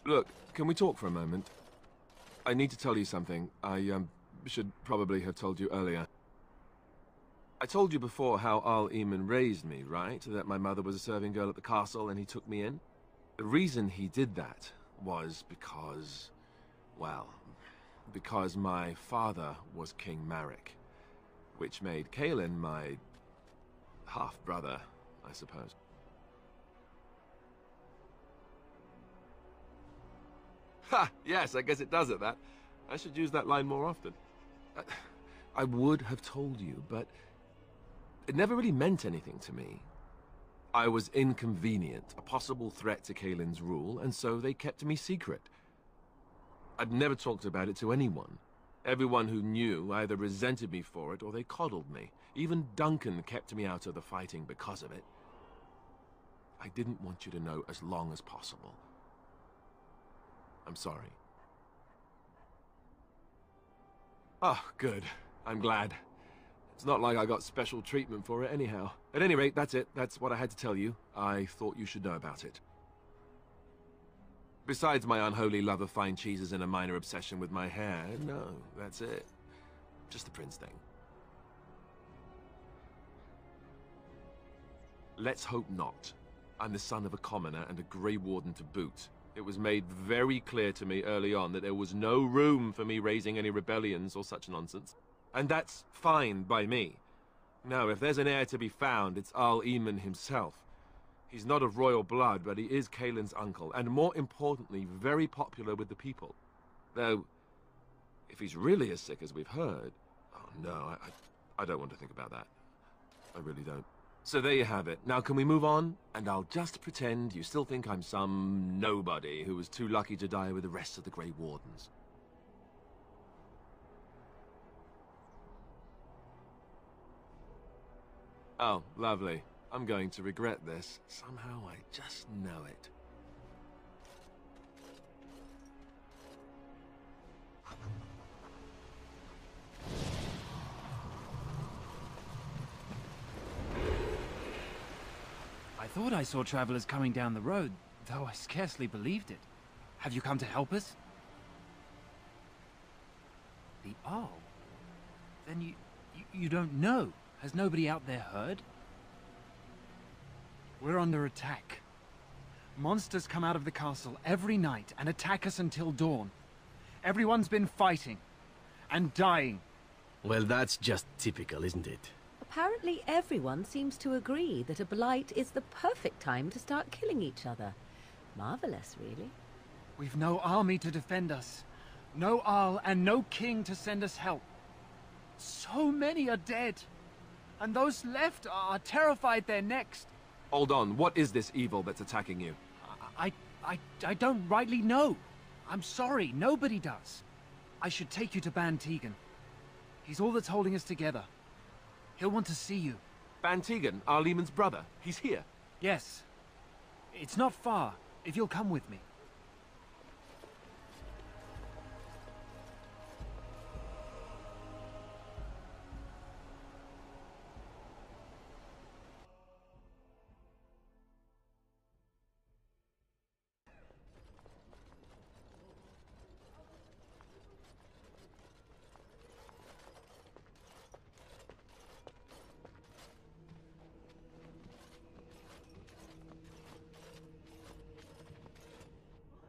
Look, can we talk for a moment? I need to tell you something. I, should probably have told you earlier. I told you before how Al Eamon raised me, right? That my mother was a serving girl at the castle and he took me in? The reason he did that was because... well, because my father was King Marek, which made Kaelin my half-brother, I suppose. Ha! Yes, I guess it does at that. I should use that line more often. I would have told you, but it never really meant anything to me. I was inconvenient, a possible threat to Kaelin's rule, and so they kept me secret. I'd never talked about it to anyone. Everyone who knew either resented me for it or they coddled me. Even Duncan kept me out of the fighting because of it. I didn't want you to know as long as possible. I'm sorry. Oh, good. I'm glad. It's not like I got special treatment for it anyhow. At any rate, that's it. That's what I had to tell you. I thought you should know about it. Besides my unholy love of fine cheeses and a minor obsession with my hair, no, that's it. Just the prince thing. Let's hope not. I'm the son of a commoner and a Grey Warden to boot. It was made very clear to me early on that there was no room for me raising any rebellions or such nonsense. And that's fine by me. Now, if there's an heir to be found, it's Al Eamon himself. He's not of royal blood, but he is Kaelin's uncle, and more importantly, very popular with the people. Though, if he's really as sick as we've heard... oh no, I don't want to think about that. I really don't. So there you have it. Now can we move on? And I'll just pretend you still think I'm some nobody who was too lucky to die with the rest of the Grey Wardens. Oh, lovely. I'm going to regret this. Somehow I just know it. I thought I saw travelers coming down the road, though I scarcely believed it. Have you come to help us? The Arl? Then you don't know? Has nobody out there heard? We're under attack. Monsters come out of the castle every night and attack us until dawn. Everyone's been fighting and dying. Well, that's just typical, isn't it? Apparently everyone seems to agree that a blight is the perfect time to start killing each other. Marvelous, really. We've no army to defend us. No Arl and no king to send us help. So many are dead. And those left are terrified they're next. Hold on, what is this evil that's attacking you? I don't rightly know. I'm sorry, nobody does. I should take you to Ban Tegan. He's all that's holding us together. He'll want to see you. Ban Tegan, Al Eamon's brother. He's here. Yes. It's not far, if you'll come with me.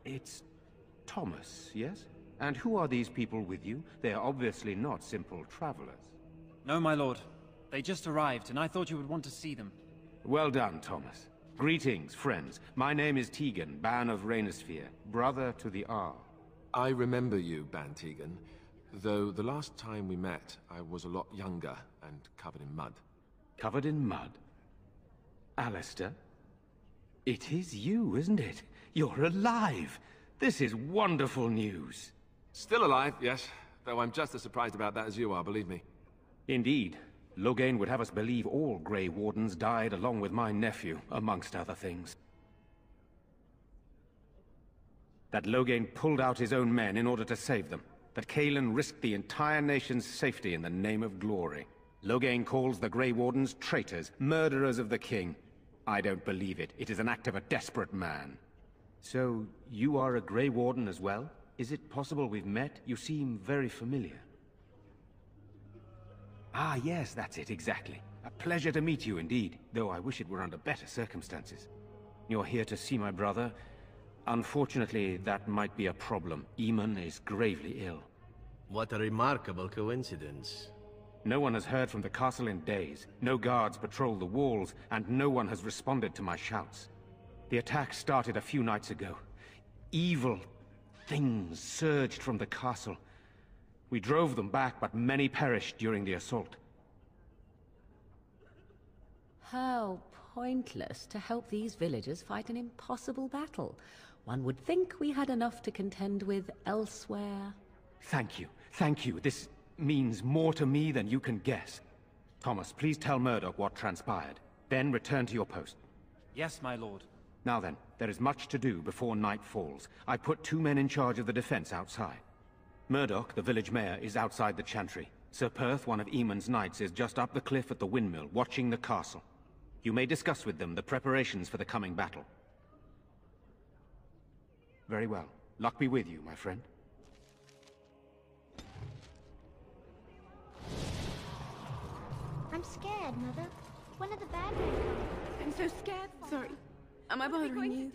It's Thomas, yes? And who are these people with you? They are obviously not simple travelers. No, my lord. They just arrived, and I thought you would want to see them. Well done, Thomas. Greetings, friends. My name is Tegan, Ban of Rainersphere, brother to the Arl. I remember you, Ban Tegan. Though the last time we met, I was a lot younger and covered in mud. Covered in mud? Alistair? It is you, isn't it? You're alive! This is wonderful news. Still alive, yes. Though I'm just as surprised about that as you are, believe me. Indeed. Loghain would have us believe all Grey Wardens died along with my nephew, amongst other things. That Loghain pulled out his own men in order to save them. That Kaelin risked the entire nation's safety in the name of glory. Loghain calls the Grey Wardens traitors, murderers of the king. I don't believe it. It is an act of a desperate man. So, you are a Grey Warden as well? Is it possible we've met? You seem very familiar. Ah, yes, that's it, exactly. A pleasure to meet you indeed, though I wish it were under better circumstances. You're here to see my brother. Unfortunately, that might be a problem. Eamon is gravely ill. What a remarkable coincidence. No one has heard from the castle in days. No guards patrol the walls, and no one has responded to my shouts. The attack started a few nights ago. Evil things surged from the castle. We drove them back, but many perished during the assault. How pointless to help these villagers fight an impossible battle. One would think we had enough to contend with elsewhere. Thank you. Thank you. This means more to me than you can guess. Thomas, please tell Murdoch what transpired. Then return to your post. Yes, my lord. Now then, there is much to do before night falls. I put 2 men in charge of the defense outside. Murdoch, the village mayor, is outside the chantry. Sir Perth, one of Eamon's knights, is just up the cliff at the windmill, watching the castle. You may discuss with them the preparations for the coming battle. Very well. Luck be with you, my friend. I'm scared, Mother. When are the bad men coming? I'm so scared. Sorry. Am I bothering you?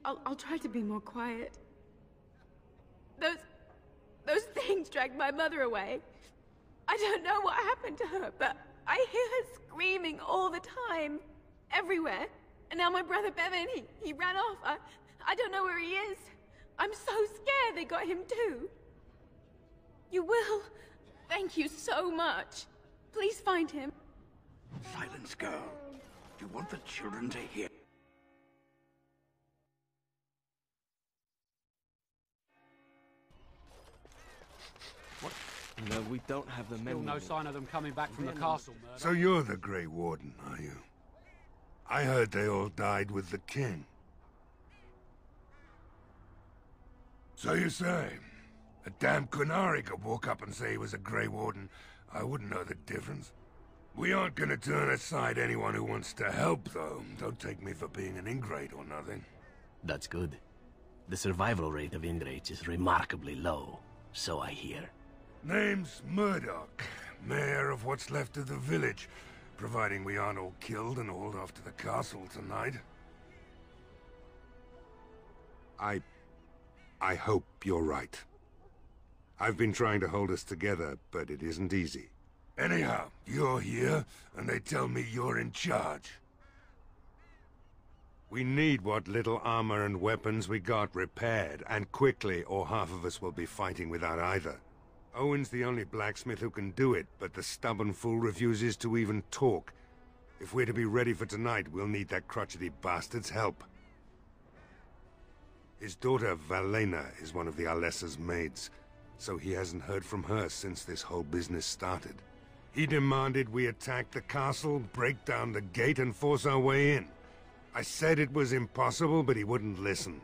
I'll try to be more quiet. Those things dragged my mother away. I don't know what happened to her, but I hear her screaming all the time. Everywhere. And now my brother Bevan, he ran off. I don't know where he is. I'm so scared they got him too. You will. Thank you so much. Please find him. Silence, girl. You want the children to hear. What? No, we don't have the men. Still no sign of them coming back from the castle, Murdoch. So you're the Grey Warden, are you? I heard they all died with the king. So you say, a damn Qunari could walk up and say he was a Grey Warden. I wouldn't know the difference. We aren't gonna turn aside anyone who wants to help, though. Don't take me for being an ingrate or nothing. That's good. The survival rate of ingrates is remarkably low, so I hear. Name's Murdoch, mayor of what's left of the village, providing we aren't all killed and hauled off to the castle tonight. I hope you're right. I've been trying to hold us together, but it isn't easy. Anyhow, you're here, and they tell me you're in charge. We need what little armor and weapons we got repaired, and quickly, or half of us will be fighting without either. Owen's the only blacksmith who can do it, but the stubborn fool refuses to even talk. If we're to be ready for tonight, we'll need that crotchety bastard's help. His daughter, Valena, is one of the Alessa's maids, so he hasn't heard from her since this whole business started. He demanded we attack the castle, break down the gate, and force our way in. I said it was impossible, but he wouldn't listen.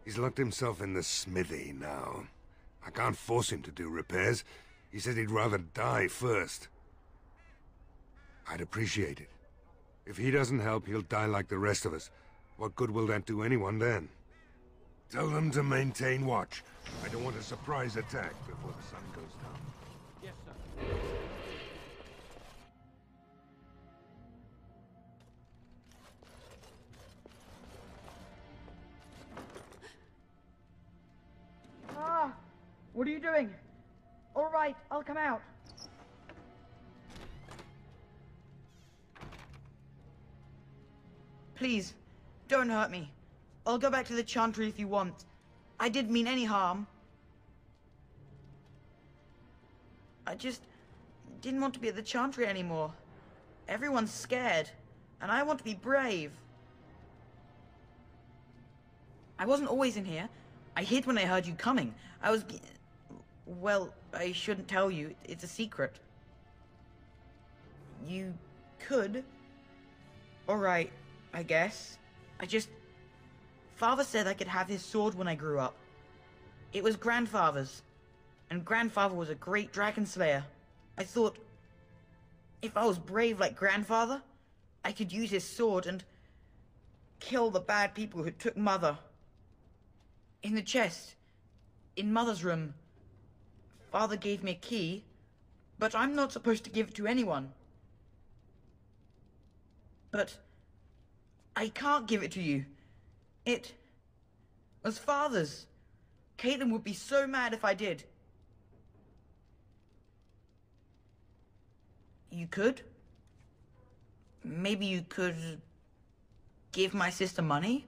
He's locked himself in the smithy now. I can't force him to do repairs. He said he'd rather die first. I'd appreciate it. If he doesn't help, he'll die like the rest of us. What good will that do anyone then? Tell them to maintain watch. I don't want a surprise attack before the sun goes down. Yes, sir. What are you doing? All right, I'll come out. Please, don't hurt me. I'll go back to the Chantry if you want. I didn't mean any harm. I just didn't want to be at the Chantry anymore. Everyone's scared, and I want to be brave. I wasn't always in here. I hid when I heard you coming. Well, I shouldn't tell you. It's a secret. You could. All right, I guess. Father said I could have his sword when I grew up. It was Grandfather's. And Grandfather was a great dragon slayer. I thought, if I was brave like Grandfather, I could use his sword and kill the bad people who took Mother. In the chest. In Mother's room. Father gave me a key, but I'm not supposed to give it to anyone. But I can't give it to you. It was Father's. Caitlin would be so mad if I did. You could? Maybe you could give my sister money?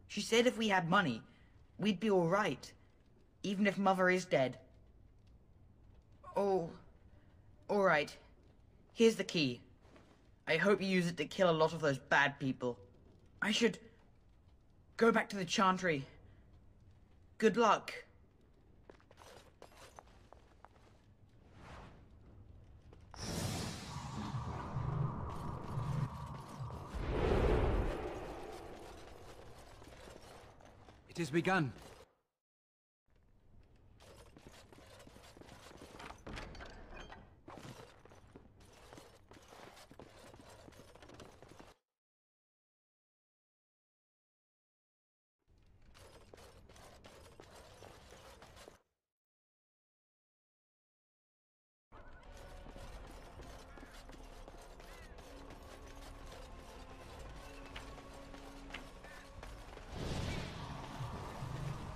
She said if we had money, we'd be all right, even if Mother is dead. Oh, all right. Here's the key. I hope you use it to kill a lot of those bad people. I should go back to the Chantry. Good luck. It has begun.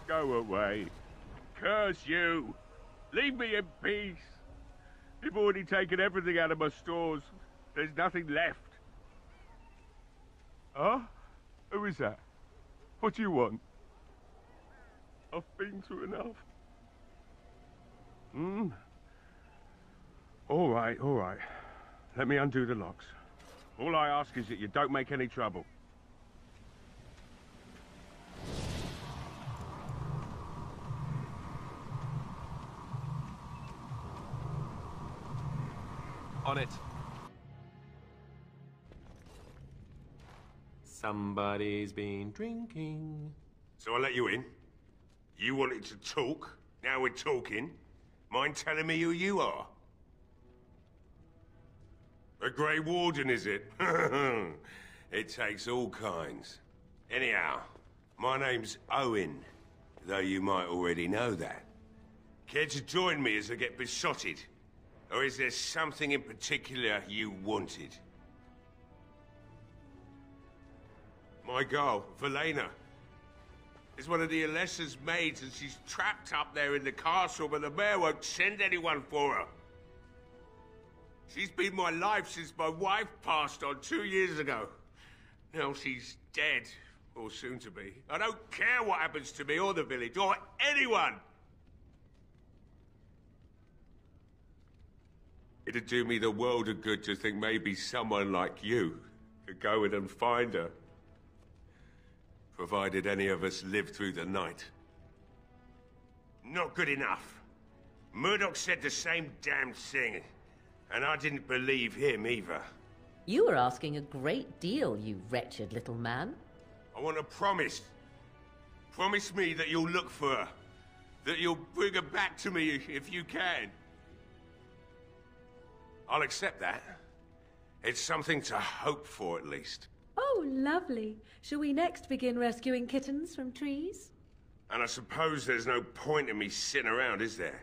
Go away. Curse you. Leave me in peace. You've already taken everything out of my stores. There's nothing left. Huh? Who is that? What do you want? I've been through enough. All right, all right. Let me undo the locks. All I ask is that you don't make any trouble. On it. Somebody's been drinking. So I let you in. You wanted to talk. Now we're talking. Mind telling me who you are? A Grey Warden, is it? It takes all kinds. Anyhow, my name's Owen, though you might already know that. Care to join me as I get besotted? Or is there something in particular you wanted? My girl, Velena, is one of the Alessa's maids, and she's trapped up there in the castle, but the mayor won't send anyone for her. She's been my life since my wife passed on 2 years ago. Now she's dead, or soon to be. I don't care what happens to me or the village, or anyone! It'd do me the world of good to think maybe someone like you could go in and find her. Provided any of us live through the night. Not good enough. Murdoch said the same damn thing, and I didn't believe him either. You were asking a great deal, you wretched little man. I want a promise. Promise me that you'll look for her. That you'll bring her back to me if you can. I'll accept that. It's something to hope for, at least. Oh, lovely. Shall we next begin rescuing kittens from trees? And I suppose there's no point in me sitting around, is there?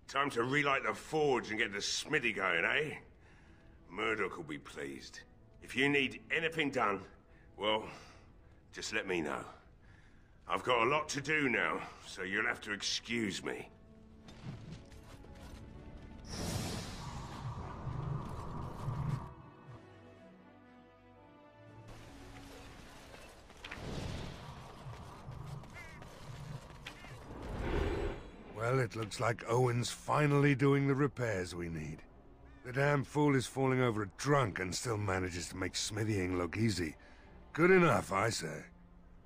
Time to relight the forge and get the smithy going, eh? Murdoch will be pleased. If you need anything done, well, just let me know. I've got a lot to do now, so you'll have to excuse me. Well, it looks like Owen's finally doing the repairs we need. The damn fool is falling over drunk and still manages to make smithying look easy. Good enough, I say.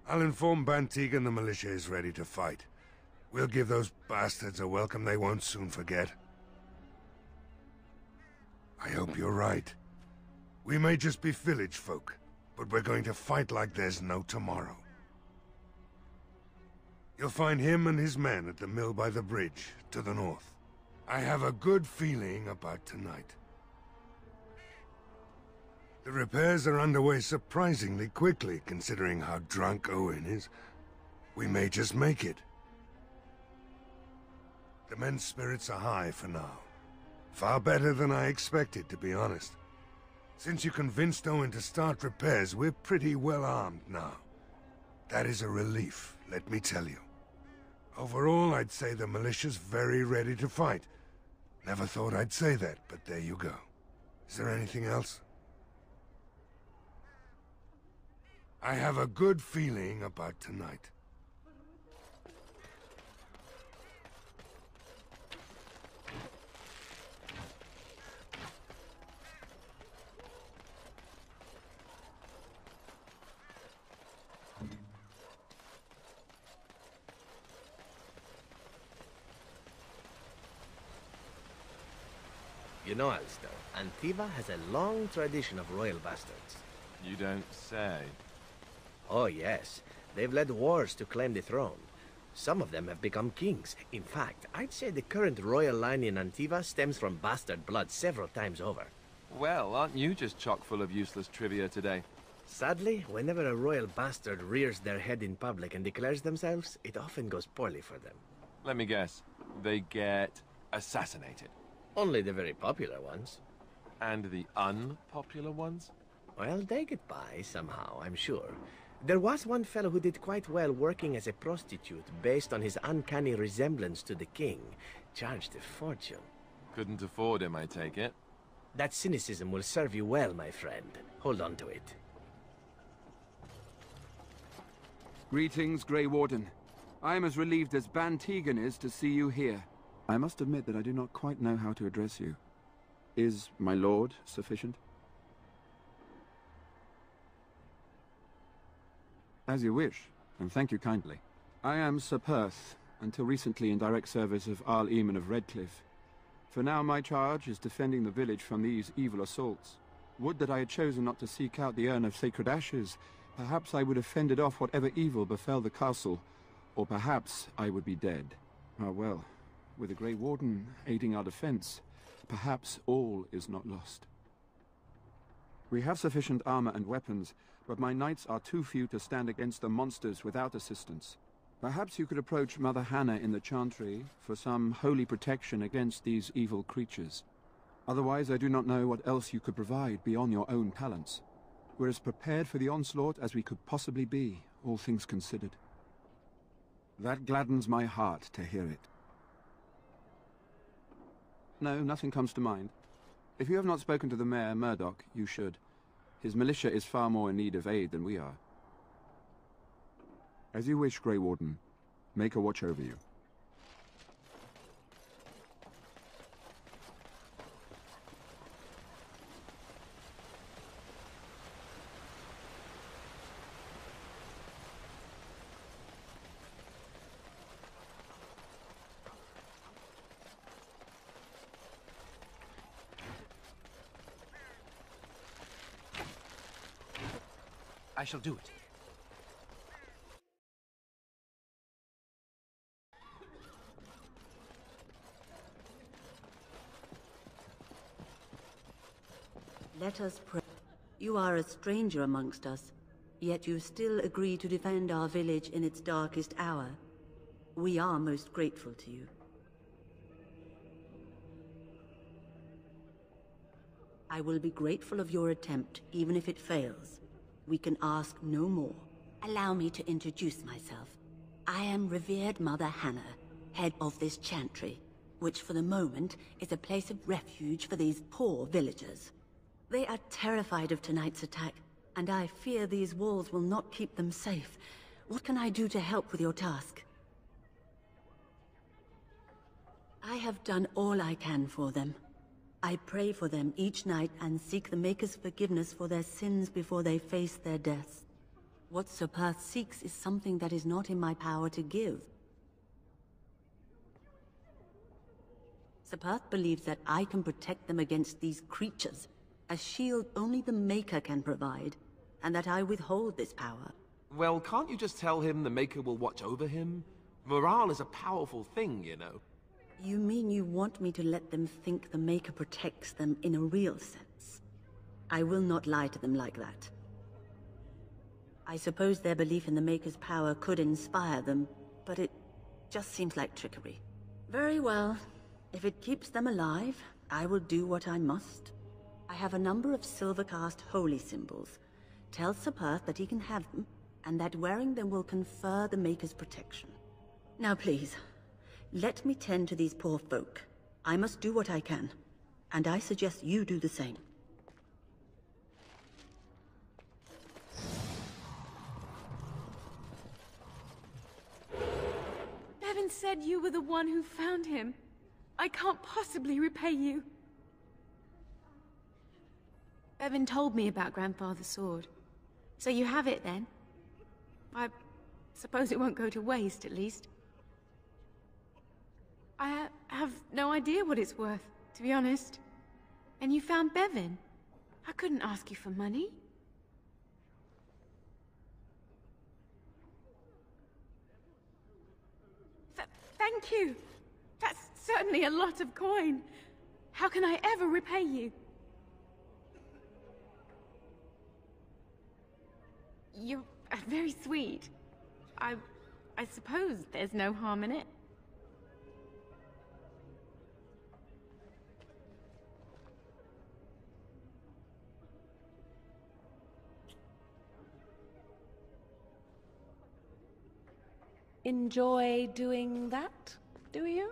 I'll inform Bantig and the militia is ready to fight. We'll give those bastards a welcome they won't soon forget. I hope you're right. We may just be village folk, but we're going to fight like there's no tomorrow. You'll find him and his men at the mill by the bridge, to the north. I have a good feeling about tonight. The repairs are underway surprisingly quickly, considering how drunk Owen is. We may just make it. The men's spirits are high for now. Far better than I expected, to be honest. Since you convinced Owen to start repairs, we're pretty well armed now. That is a relief, let me tell you. Overall, I'd say the militia's very ready to fight. Never thought I'd say that, but there you go. Is there anything else? I have a good feeling about tonight. You know, Alistair, Antiva has a long tradition of royal bastards. You don't say. Oh, yes. They've led wars to claim the throne. Some of them have become kings. In fact, I'd say the current royal line in Antiva stems from bastard blood several times over. Well, aren't you just chock full of useless trivia today? Sadly, whenever a royal bastard rears their head in public and declares themselves, it often goes poorly for them. Let me guess. They get assassinated. Only the very popular ones. And the unpopular ones? Well, they get by somehow, I'm sure. There was one fellow who did quite well working as a prostitute based on his uncanny resemblance to the king. Charged a fortune. Couldn't afford him, I take it. That cynicism will serve you well, my friend. Hold on to it. Greetings, Grey Warden. I am as relieved as Ban Tegan is to see you here. I must admit that I do not quite know how to address you. Is my lord sufficient? As you wish, and thank you kindly. I am Sir Perth, until recently in direct service of Arl Eamon of Redcliffe. For now my charge is defending the village from these evil assaults. Would that I had chosen not to seek out the urn of sacred ashes. Perhaps I would have fended off whatever evil befell the castle, or perhaps I would be dead. Ah well, with the Grey Warden aiding our defense, perhaps all is not lost. We have sufficient armor and weapons, but my knights are too few to stand against the monsters without assistance. Perhaps you could approach Mother Hannah in the Chantry for some holy protection against these evil creatures. Otherwise, I do not know what else you could provide beyond your own talents. We're as prepared for the onslaught as we could possibly be, all things considered. That gladdens my heart to hear it. No, nothing comes to mind. If you have not spoken to the Mayor, Murdoch, you should. His militia is far more in need of aid than we are. As you wish, Grey Warden. Make a watch over you. I shall do it. Let us pray. You are a stranger amongst us, yet you still agree to defend our village in its darkest hour. We are most grateful to you. I will be grateful of your attempt, even if it fails. We can ask no more. Allow me to introduce myself. I am revered Mother Hannah, head of this chantry, which for the moment is a place of refuge for these poor villagers. They are terrified of tonight's attack, and I fear these walls will not keep them safe. What can I do to help with your task? I have done all I can for them. I pray for them each night and seek the Maker's forgiveness for their sins before they face their deaths. What Sir Perth seeks is something that is not in my power to give. Sir Perth believes that I can protect them against these creatures, a shield only the Maker can provide, and that I withhold this power. Well, can't you just tell him the Maker will watch over him? Morale is a powerful thing, you know. You mean you want me to let them think the Maker protects them in a real sense? I will not lie to them like that. I suppose their belief in the Maker's power could inspire them, but it just seems like trickery. Very well. If it keeps them alive, I will do what I must. I have a number of silver-cast holy symbols. Tell Sir Perth that he can have them, and that wearing them will confer the Maker's protection. Now please, let me tend to these poor folk. I must do what I can, and I suggest you do the same. Bevan said you were the one who found him. I can't possibly repay you. Bevan told me about Grandfather's sword. So you have it then? I suppose it won't go to waste, at least. I have no idea what it's worth, to be honest. And you found Bevan. I couldn't ask you for money. Thank you. That's certainly a lot of coin. How can I ever repay you? You're very sweet. I suppose there's no harm in it. Enjoy doing that, do you?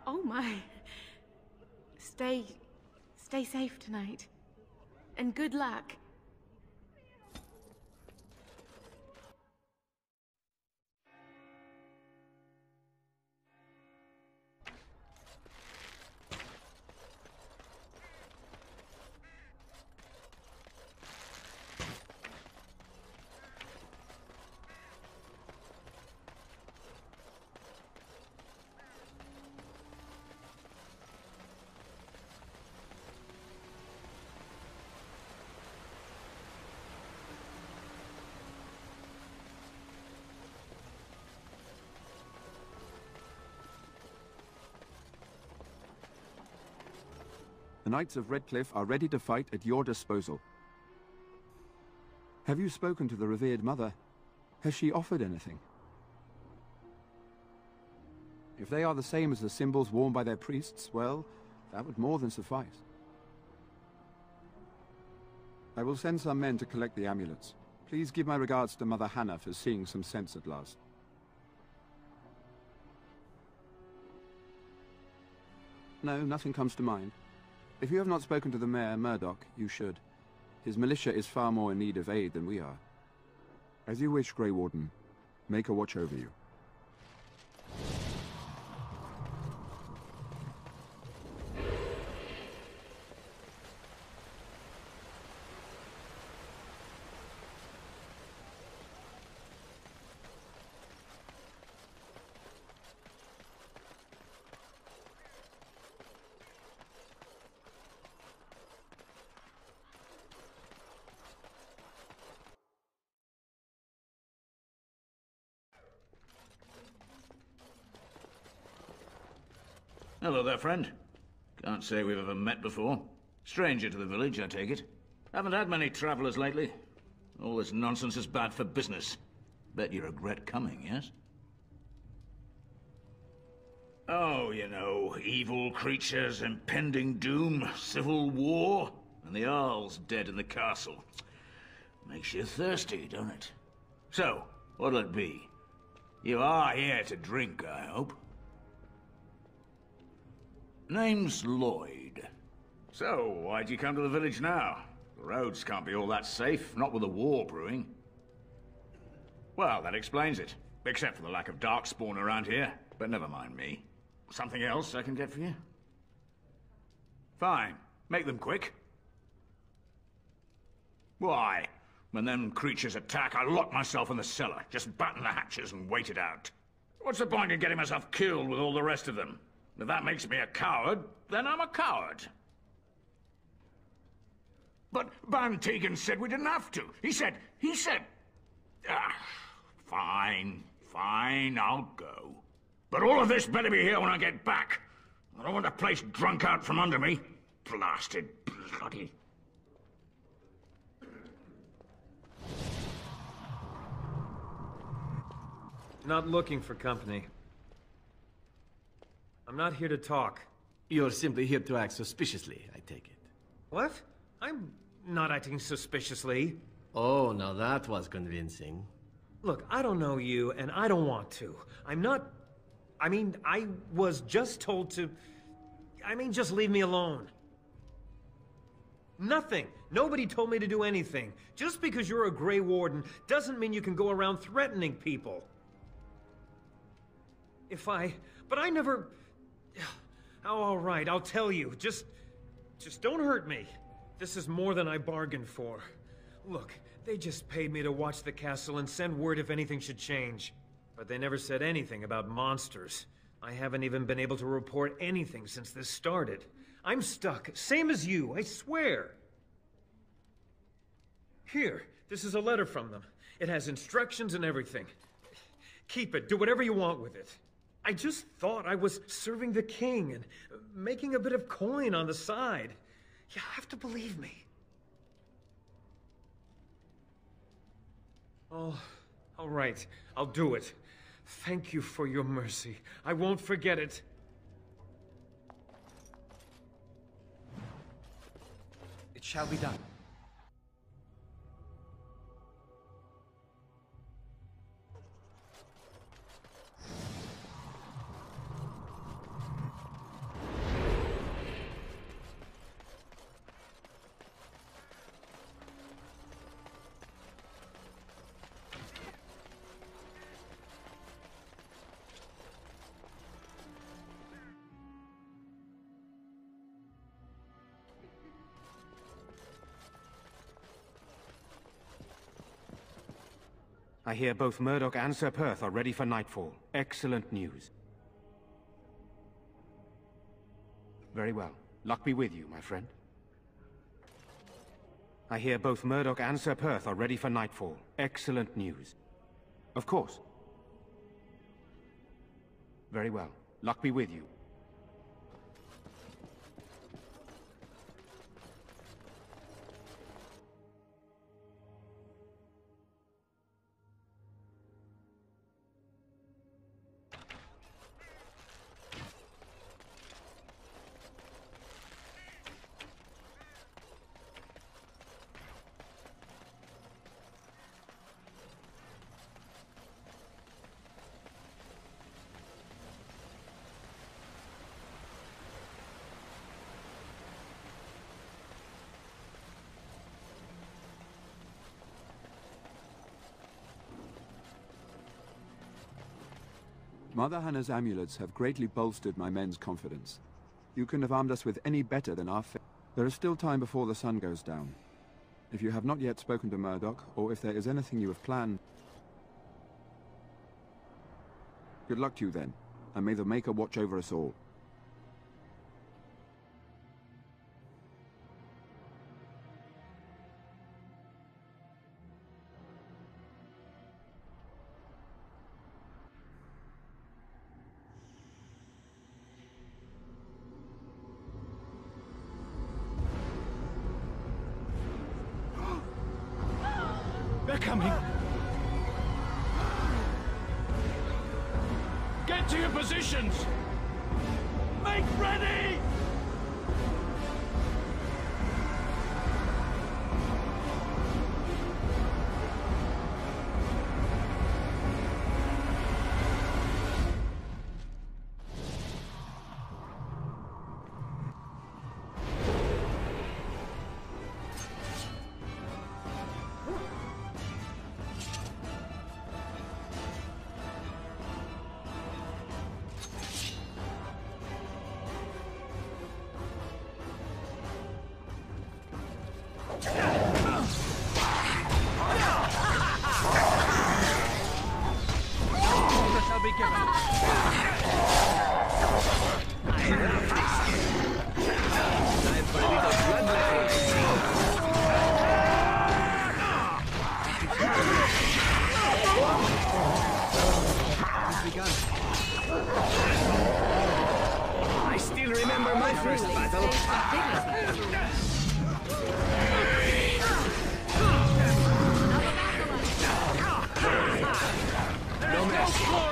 Oh my. Stay safe tonight. And good luck. The Knights of Redcliffe are ready to fight at your disposal. Have you spoken to the revered mother? Has she offered anything? If they are the same as the symbols worn by their priests, well, that would more than suffice. I will send some men to collect the amulets. Please give my regards to Mother Hannah for seeing some sense at last. No, nothing comes to mind. If you have not spoken to the Mayor, Murdoch, you should. His militia is far more in need of aid than we are. As you wish, Grey Warden. Make a watch over you. Hello there, friend. Can't say we've ever met before. Stranger to the village, I take it. Haven't had many travelers lately. All this nonsense is bad for business. Bet you regret coming, yes? Oh, you know, evil creatures, impending doom, civil war, and the Earl's dead in the castle. Makes you thirsty, don't it? So, what'll it be? You are here to drink, I hope. Name's Lloyd. So, why'd you come to the village now? The roads can't be all that safe, not with a war brewing. Well, that explains it. Except for the lack of darkspawn around here. But never mind me. Something else I can get for you? Fine. Make them quick. Why? When them creatures attack, I lock myself in the cellar. Just batten the hatches and wait it out. What's the point in getting myself killed with all the rest of them? If that makes me a coward, then I'm a coward. But Van Tegan said we didn't have to. He said... Fine, I'll go. But all of this better be here when I get back. I don't want the place drunk out from under me. Blasted bloody... Not looking for company. I'm not here to talk. You're simply here to act suspiciously, I take it. What? I'm not acting suspiciously. Oh, now that was convincing. Look, I don't know you, and I don't want to. I'm not... I mean, I was just told to... I mean, just leave me alone. Nothing. Nobody told me to do anything. Just because you're a Grey Warden doesn't mean you can go around threatening people. But I never... Oh, all right, I'll tell you. Just don't hurt me. This is more than I bargained for. Look, they just paid me to watch the castle and send word if anything should change. But they never said anything about monsters. I haven't even been able to report anything since this started. I'm stuck, same as you, I swear. Here, this is a letter from them. It has instructions and everything. Keep it, do whatever you want with it. I just thought I was serving the king and making a bit of coin on the side. You have to believe me. Oh, all right, I'll do it. Thank you for your mercy. I won't forget it. It shall be done. I hear both Murdoch and Sir Perth are ready for nightfall. Excellent news. Very well. Luck be with you, my friend. I hear both Murdoch and Sir Perth are ready for nightfall. Excellent news. Of course. Very well. Luck be with you. Mother Hannah's amulets have greatly bolstered my men's confidence. You couldn't have armed us with any better than our There is still time before the sun goes down. If you have not yet spoken to Murdoch, or if there is anything you have planned... Good luck to you then, and may the Maker watch over us all. They're coming! Get to your positions! Make ready! I still remember my first battle. No mercy.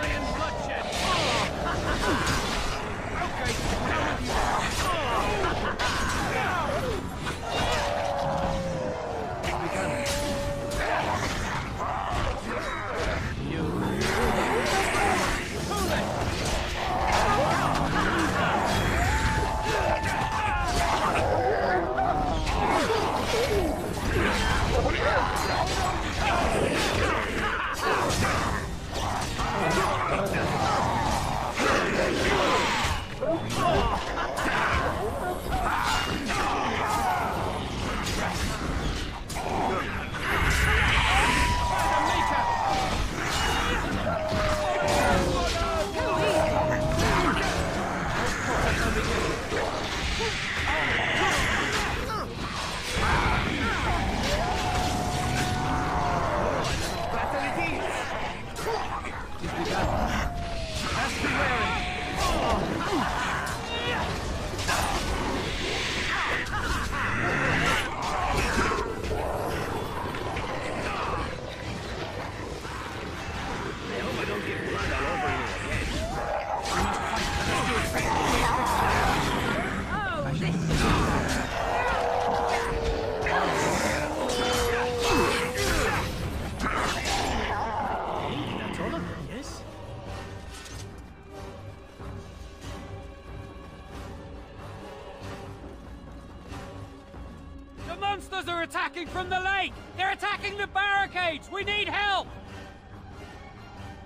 attacking from the lake! They're attacking the barricades! We need help!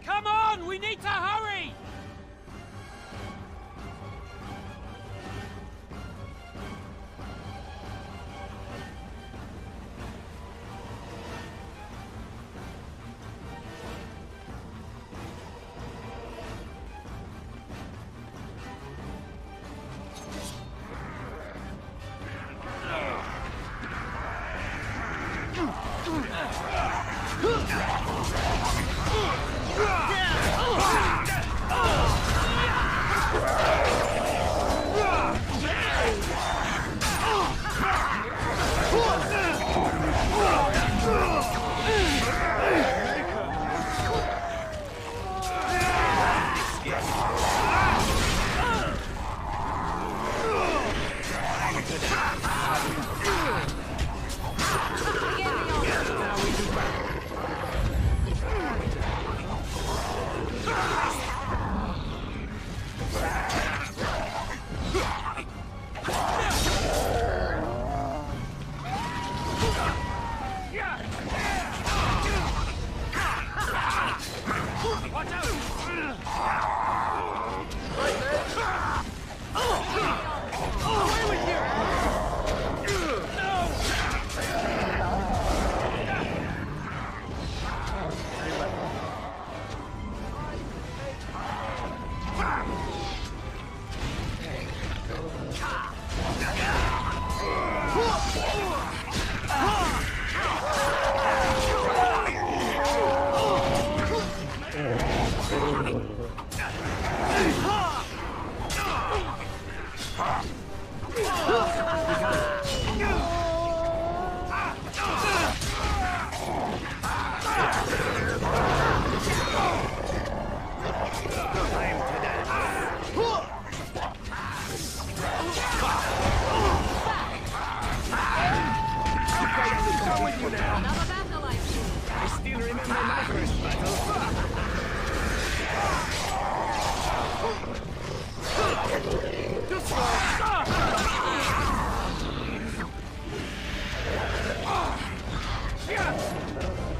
Come on! We need to hurry!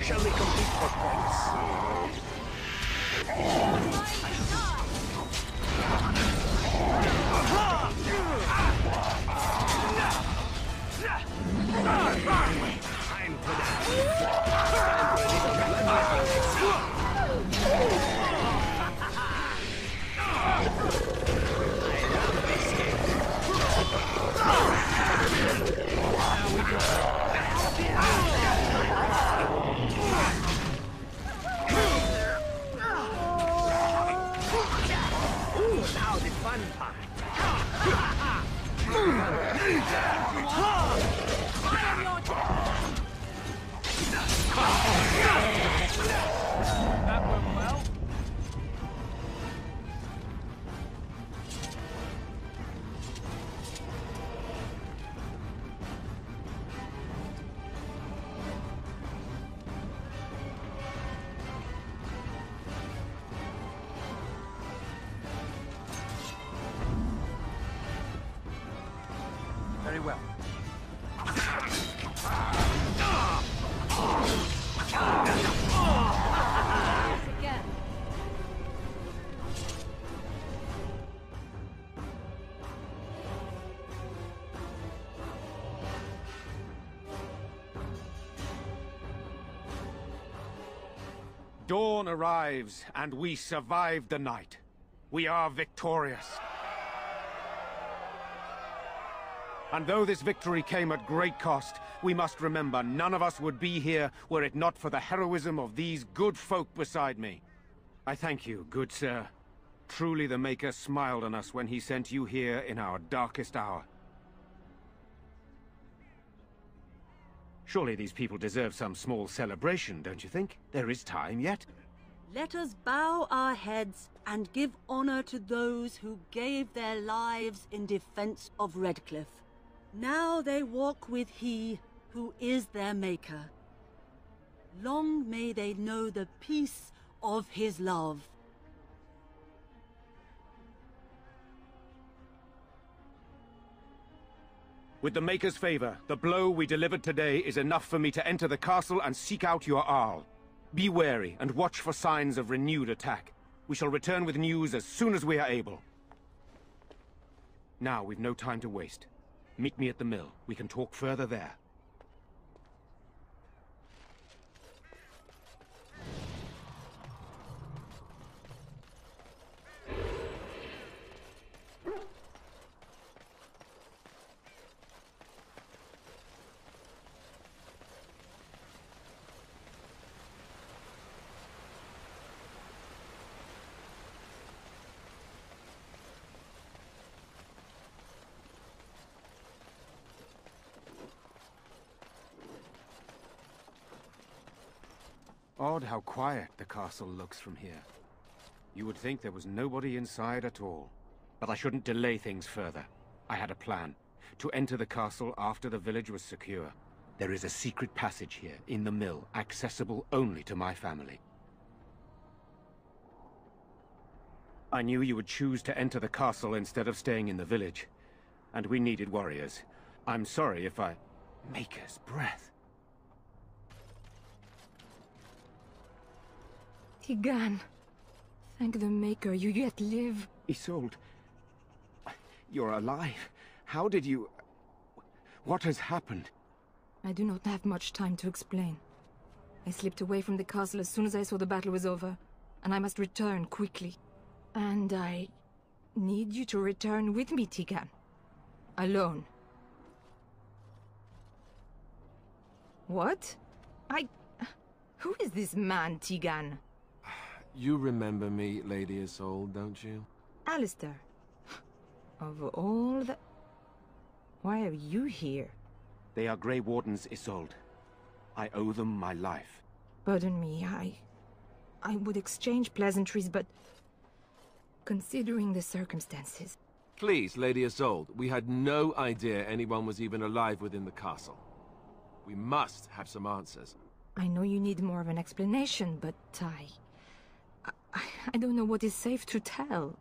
Shall we compete for points? Time to now the fun part. That went well. Very well. Again. Dawn arrives, and we survive the night. We are victorious. And though this victory came at great cost, we must remember none of us would be here were it not for the heroism of these good folk beside me. I thank you, good sir. Truly the Maker smiled on us when he sent you here in our darkest hour. Surely these people deserve some small celebration, don't you think? There is time yet. Let us bow our heads and give honor to those who gave their lives in defense of Redcliffe. Now they walk with he who is their maker. Long may they know the peace of his love. With the Maker's favor, the blow we delivered today is enough for me to enter the castle and seek out your Arl. Be wary and watch for signs of renewed attack. We shall return with news as soon as we are able. Now, we've no time to waste. Meet me at the mill. We can talk further there. Odd how quiet the castle looks from here. You would think there was nobody inside at all. But I shouldn't delay things further. I had a plan. To enter the castle after the village was secure. There is a secret passage here, in the mill, accessible only to my family. I knew you would choose to enter the castle instead of staying in the village. And we needed warriors. I'm sorry if I... Maker's breath. Tigan, thank the Maker you yet live. Isolde, you're alive. How did you... What has happened? I do not have much time to explain. I slipped away from the castle as soon as I saw the battle was over, and I must return quickly. And I need you to return with me, Tigan. Alone. What? Who is this man, Tigan? You remember me, Lady Isolde, don't you? Alistair. Of all the... Why are you here? They are Grey Wardens, Isolde. I owe them my life. Pardon me, I would exchange pleasantries, but... Considering the circumstances... Please, Lady Isolde, we had no idea anyone was even alive within the castle. We must have some answers. I know you need more of an explanation, but I don't know what is safe to tell.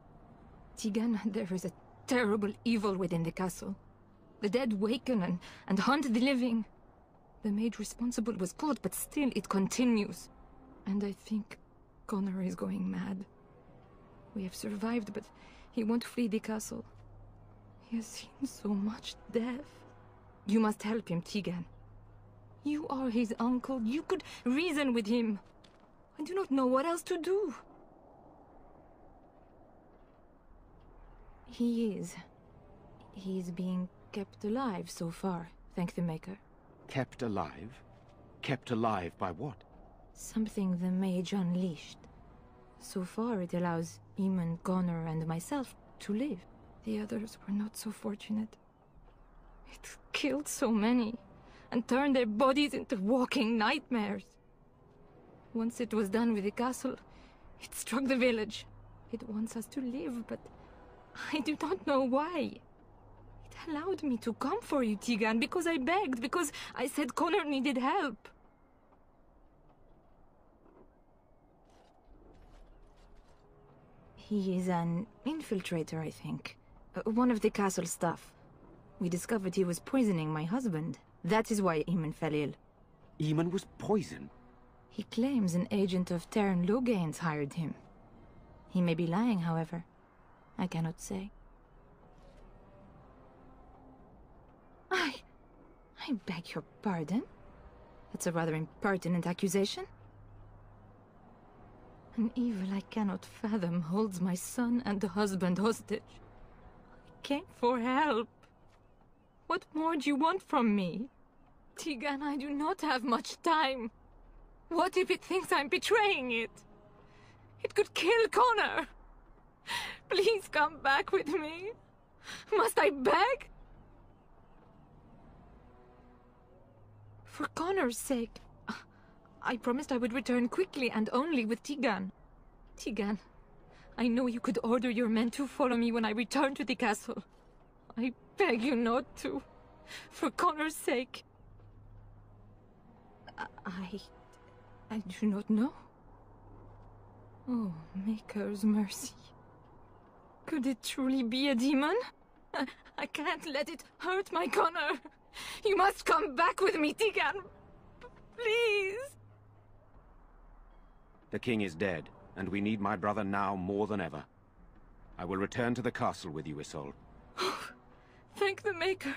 Tigan, there is a terrible evil within the castle. The dead waken and hunt the living. The maid responsible was caught, but still it continues. And I think Connor is going mad. We have survived, but he won't flee the castle. He has seen so much death. You must help him, Tigan. You are his uncle. You could reason with him. I do not know what else to do. He is being kept alive so far, thank the Maker. Kept alive? Kept alive by what? Something the mage unleashed. So far it allows Eamon, Connor, and myself to live. The others were not so fortunate. It killed so many, and turned their bodies into walking nightmares. Once it was done with the castle, it struck the village. It wants us to live, but I do not know why. It allowed me to come for you, Tigan, because I begged, because I said Connor needed help. He is an infiltrator, I think. One of the castle staff. We discovered he was poisoning my husband. That is why Eamon fell ill. Eamon was poisoned? He claims an agent of Terran Logain's hired him. He may be lying, however. I cannot say. I beg your pardon? That's a rather impertinent accusation. An evil I cannot fathom holds my son and husband hostage. I came for help. What more do you want from me? Tigan, I do not have much time. What if it thinks I'm betraying it? It could kill Connor. Please come back with me. Must I beg? For Connor's sake. I promised I would return quickly and only with Tigan. Tigan, I know you could order your men to follow me when I return to the castle. I beg you not to. For Connor's sake. I do not know. Oh, Maker's mercy. Could it truly be a demon? I can't let it hurt my Connor. You must come back with me, Tegan. Please. The king is dead, and we need my brother now more than ever. I will return to the castle with you, Isolde. Thank the Maker.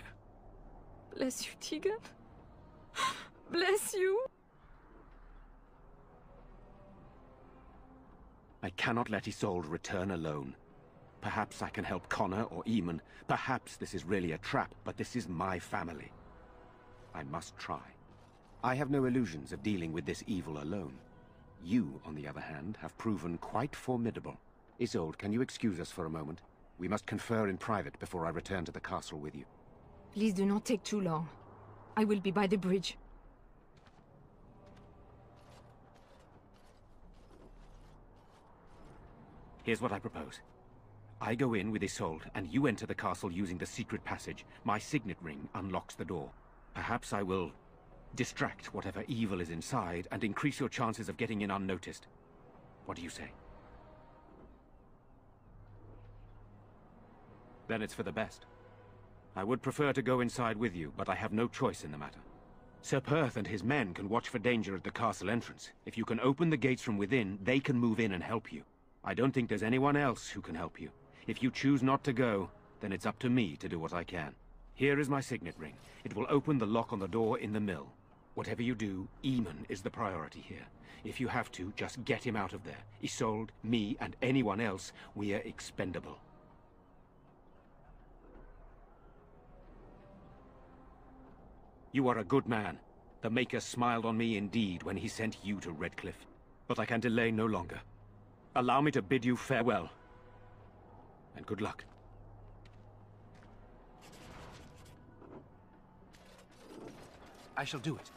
Bless you, Tegan. Bless you. I cannot let Isolde return alone. Perhaps I can help Connor or Eamon. Perhaps this is really a trap, but this is my family. I must try. I have no illusions of dealing with this evil alone. You, on the other hand, have proven quite formidable. Isolde, can you excuse us for a moment? We must confer in private before I return to the castle with you. Please do not take too long. I will be by the bridge. Here's what I propose. I go in with Isolde, and you enter the castle using the secret passage. My signet ring unlocks the door. Perhaps I will distract whatever evil is inside and increase your chances of getting in unnoticed. What do you say? Then it's for the best. I would prefer to go inside with you, but I have no choice in the matter. Sir Perth and his men can watch for danger at the castle entrance. If you can open the gates from within, they can move in and help you. I don't think there's anyone else who can help you. If you choose not to go, then it's up to me to do what I can. Here is my signet ring. It will open the lock on the door in the mill. Whatever you do, Eamon is the priority here. If you have to, just get him out of there. Isolde, me, and anyone else, we are expendable. You are a good man. The Maker smiled on me indeed when he sent you to Redcliffe. But I can delay no longer. Allow me to bid you farewell. And good luck. I shall do it.